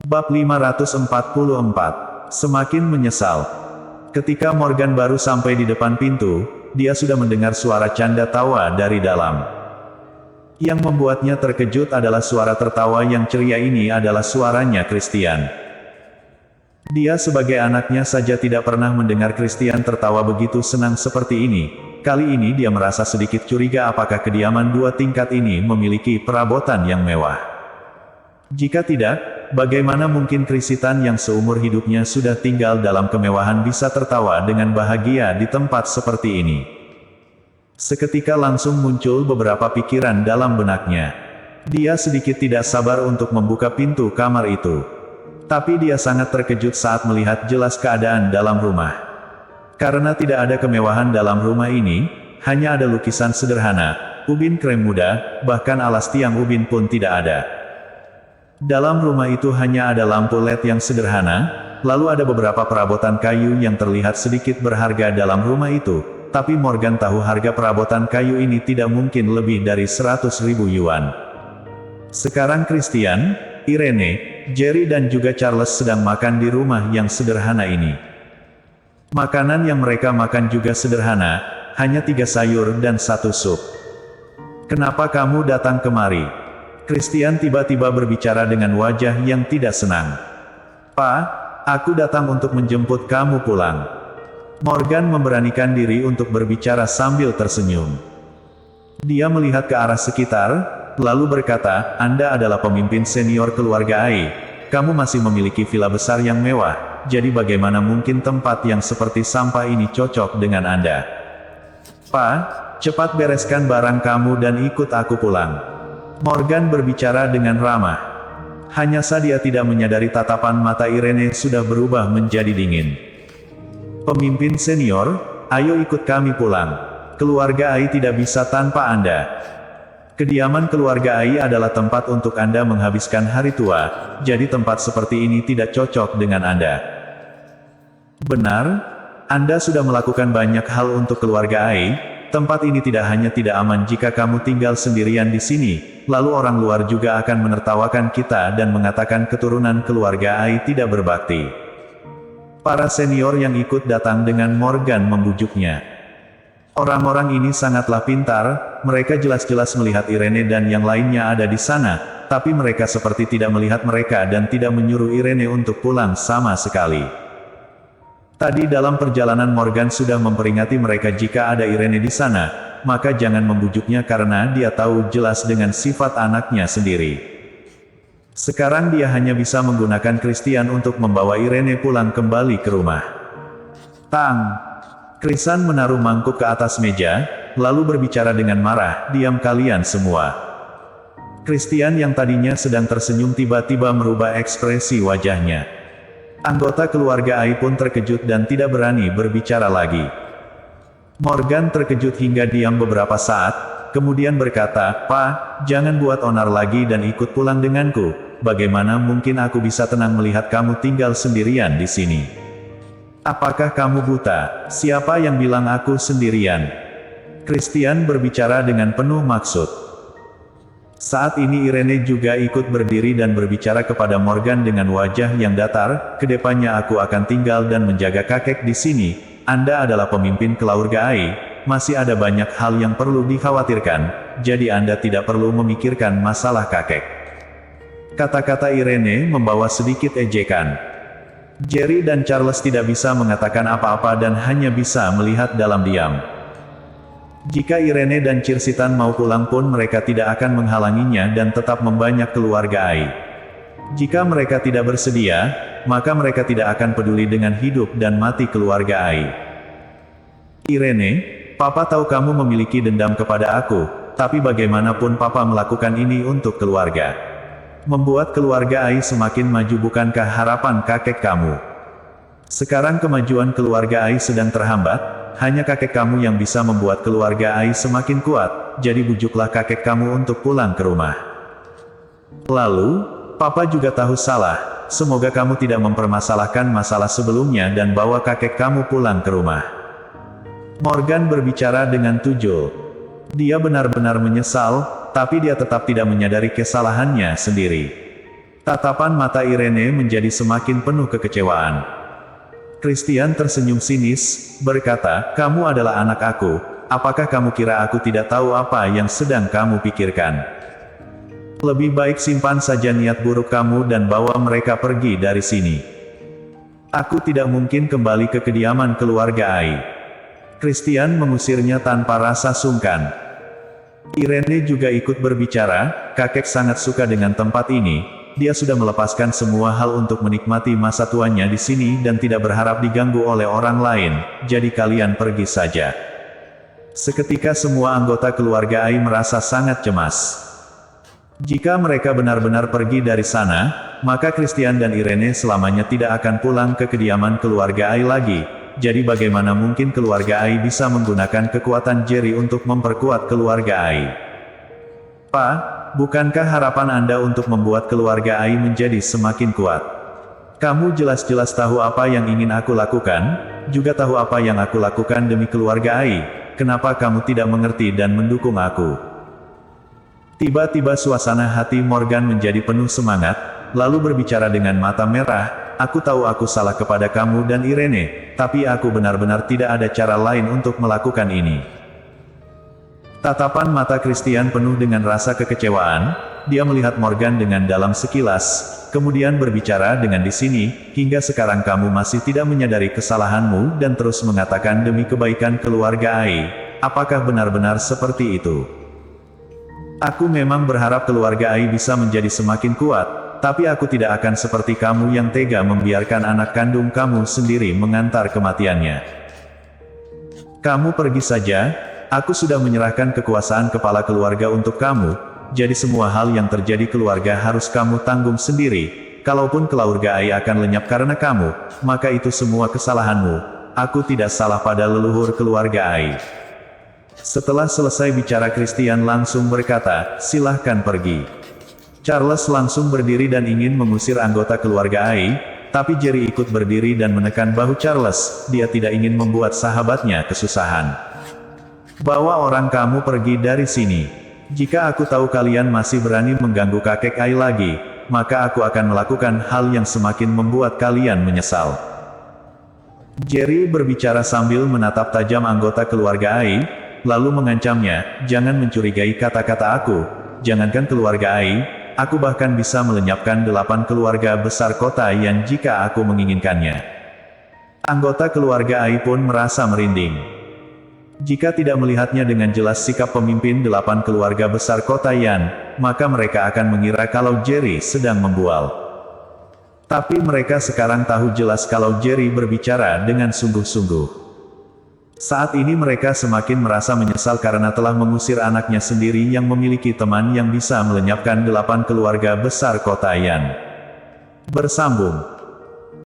Bab 544. Semakin menyesal. Ketika Morgan baru sampai di depan pintu, dia sudah mendengar suara canda tawa dari dalam. Yang membuatnya terkejut adalah suara tertawa yang ceria ini adalah suaranya Christian. Dia sebagai anaknya saja tidak pernah mendengar Christian tertawa begitu senang seperti ini. Kali ini dia merasa sedikit curiga apakah kediaman 2 tingkat ini memiliki perabotan yang mewah. Jika tidak, bagaimana mungkin Christian yang seumur hidupnya sudah tinggal dalam kemewahan bisa tertawa dengan bahagia di tempat seperti ini? Seketika langsung muncul beberapa pikiran dalam benaknya. Dia sedikit tidak sabar untuk membuka pintu kamar itu. Tapi dia sangat terkejut saat melihat jelas keadaan dalam rumah. Karena tidak ada kemewahan dalam rumah ini, hanya ada lukisan sederhana, ubin krem muda, bahkan alas tiang ubin pun tidak ada. Dalam rumah itu hanya ada lampu LED yang sederhana, lalu ada beberapa perabotan kayu yang terlihat sedikit berharga dalam rumah itu, tapi Morgan tahu harga perabotan kayu ini tidak mungkin lebih dari 100.000 yuan. Sekarang Christian, Irene, Jerry dan juga Charles sedang makan di rumah yang sederhana ini. Makanan yang mereka makan juga sederhana, hanya 3 sayur dan 1 sup. "Kenapa kamu datang kemari?" Christian tiba-tiba berbicara dengan wajah yang tidak senang. "Pak, aku datang untuk menjemput kamu pulang." Morgan memberanikan diri untuk berbicara sambil tersenyum. Dia melihat ke arah sekitar, lalu berkata, "Anda adalah pemimpin senior keluarga Ai. Kamu masih memiliki villa besar yang mewah, jadi bagaimana mungkin tempat yang seperti sampah ini cocok dengan Anda? Pak, cepat bereskan barang kamu dan ikut aku pulang." Morgan berbicara dengan ramah. Hanya saja dia tidak menyadari tatapan mata Irene sudah berubah menjadi dingin. "Pemimpin senior, ayo ikut kami pulang. Keluarga Ai tidak bisa tanpa Anda. Kediaman keluarga Ai adalah tempat untuk Anda menghabiskan hari tua, jadi tempat seperti ini tidak cocok dengan Anda." "Benar, Anda sudah melakukan banyak hal untuk keluarga Ai. Tempat ini tidak hanya tidak aman jika kamu tinggal sendirian di sini, lalu orang luar juga akan menertawakan kita dan mengatakan keturunan keluarga Ai tidak berbakti." Para senior yang ikut datang dengan Morgan membujuknya. Orang-orang ini sangatlah pintar, mereka jelas-jelas melihat Irene dan yang lainnya ada di sana, tapi mereka seperti tidak melihat mereka dan tidak menyuruh Irene untuk pulang sama sekali. Tadi dalam perjalanan Morgan sudah memperingati mereka jika ada Irene di sana, maka jangan membujuknya karena dia tahu jelas dengan sifat anaknya sendiri. Sekarang dia hanya bisa menggunakan Christian untuk membawa Irene pulang kembali ke rumah. "Tang!" Christian menaruh mangkuk ke atas meja, lalu berbicara dengan marah, "Diam kalian semua." Christian yang tadinya sedang tersenyum tiba-tiba merubah ekspresi wajahnya. Anggota keluarga Ai pun terkejut dan tidak berani berbicara lagi. Morgan terkejut hingga diam beberapa saat, kemudian berkata, "Pak, jangan buat onar lagi dan ikut pulang denganku. Bagaimana mungkin aku bisa tenang melihat kamu tinggal sendirian di sini? Apakah kamu buta? Siapa yang bilang aku sendirian?" Christian berbicara dengan penuh maksud. Saat ini Irene juga ikut berdiri dan berbicara kepada Morgan dengan wajah yang datar, "Kedepannya aku akan tinggal dan menjaga kakek di sini. Anda adalah pemimpin keluarga Ai, masih ada banyak hal yang perlu dikhawatirkan, jadi Anda tidak perlu memikirkan masalah kakek." Kata-kata Irene membawa sedikit ejekan. Jerry dan Charles tidak bisa mengatakan apa-apa dan hanya bisa melihat dalam diam. Jika Irene dan Christian mau pulang pun mereka tidak akan menghalanginya dan tetap membanyak keluarga Ai. Jika mereka tidak bersedia, maka mereka tidak akan peduli dengan hidup dan mati keluarga Ai. "Irene, Papa tahu kamu memiliki dendam kepada aku, tapi bagaimanapun Papa melakukan ini untuk keluarga. Membuat keluarga Ai semakin maju bukankah harapan kakek kamu? Sekarang kemajuan keluarga Ai sedang terhambat. Hanya kakek kamu yang bisa membuat keluarga Ai semakin kuat, jadi bujuklah kakek kamu untuk pulang ke rumah. Lalu, Papa juga tahu salah, semoga kamu tidak mempermasalahkan masalah sebelumnya dan bawa kakek kamu pulang ke rumah." Morgan berbicara dengan tujul. Dia benar-benar menyesal, tapi dia tetap tidak menyadari kesalahannya sendiri. Tatapan mata Irene menjadi semakin penuh kekecewaan. Christian tersenyum sinis, berkata, "Kamu adalah anak aku, apakah kamu kira aku tidak tahu apa yang sedang kamu pikirkan? Lebih baik simpan saja niat buruk kamu dan bawa mereka pergi dari sini. Aku tidak mungkin kembali ke kediaman keluarga Ai." Christian mengusirnya tanpa rasa sungkan. Irene juga ikut berbicara, "Kakek sangat suka dengan tempat ini. Dia sudah melepaskan semua hal untuk menikmati masa tuanya di sini dan tidak berharap diganggu oleh orang lain, jadi kalian pergi saja." Seketika semua anggota keluarga Ai merasa sangat cemas. Jika mereka benar-benar pergi dari sana, maka Christian dan Irene selamanya tidak akan pulang ke kediaman keluarga Ai lagi. Jadi bagaimana mungkin keluarga Ai bisa menggunakan kekuatan Jerry untuk memperkuat keluarga Ai? "Pak, bukankah harapan Anda untuk membuat keluarga Ai menjadi semakin kuat? Kamu jelas-jelas tahu apa yang ingin aku lakukan, juga tahu apa yang aku lakukan demi keluarga Ai. Kenapa kamu tidak mengerti dan mendukung aku?" Tiba-tiba suasana hati Morgan menjadi penuh semangat, lalu berbicara dengan mata merah, "Aku tahu aku salah kepada kamu dan Irene, tapi aku benar-benar tidak ada cara lain untuk melakukan ini." Tatapan mata Christian penuh dengan rasa kekecewaan, dia melihat Morgan dengan dalam sekilas, kemudian berbicara dengan di sini, "Hingga sekarang kamu masih tidak menyadari kesalahanmu dan terus mengatakan demi kebaikan keluarga Ai. Apakah benar-benar seperti itu? Aku memang berharap keluarga Ai bisa menjadi semakin kuat, tapi aku tidak akan seperti kamu yang tega membiarkan anak kandung kamu sendiri mengantar kematiannya. Kamu pergi saja, aku sudah menyerahkan kekuasaan kepala keluarga untuk kamu, jadi semua hal yang terjadi keluarga harus kamu tanggung sendiri. Kalaupun keluarga Ai akan lenyap karena kamu, maka itu semua kesalahanmu. Aku tidak salah pada leluhur keluarga Ai." Setelah selesai bicara Christian langsung berkata, "Silahkan pergi." Charles langsung berdiri dan ingin mengusir anggota keluarga Ai, tapi Jerry ikut berdiri dan menekan bahu Charles, dia tidak ingin membuat sahabatnya kesusahan. "Bawa orang kamu pergi dari sini. Jika aku tahu kalian masih berani mengganggu kakek Ai lagi, maka aku akan melakukan hal yang semakin membuat kalian menyesal." Jerry berbicara sambil menatap tajam anggota keluarga Ai, lalu mengancamnya, "Jangan mencurigai kata-kata aku, jangankan keluarga Ai, aku bahkan bisa melenyapkan 8 keluarga besar kota yang jika aku menginginkannya." Anggota keluarga Ai pun merasa merinding. Jika tidak melihatnya dengan jelas sikap pemimpin 8 keluarga besar kota Yan, maka mereka akan mengira kalau Jerry sedang membual. Tapi mereka sekarang tahu jelas kalau Jerry berbicara dengan sungguh-sungguh. Saat ini mereka semakin merasa menyesal karena telah mengusir anaknya sendiri yang memiliki teman yang bisa melenyapkan 8 keluarga besar kota Yan. Bersambung.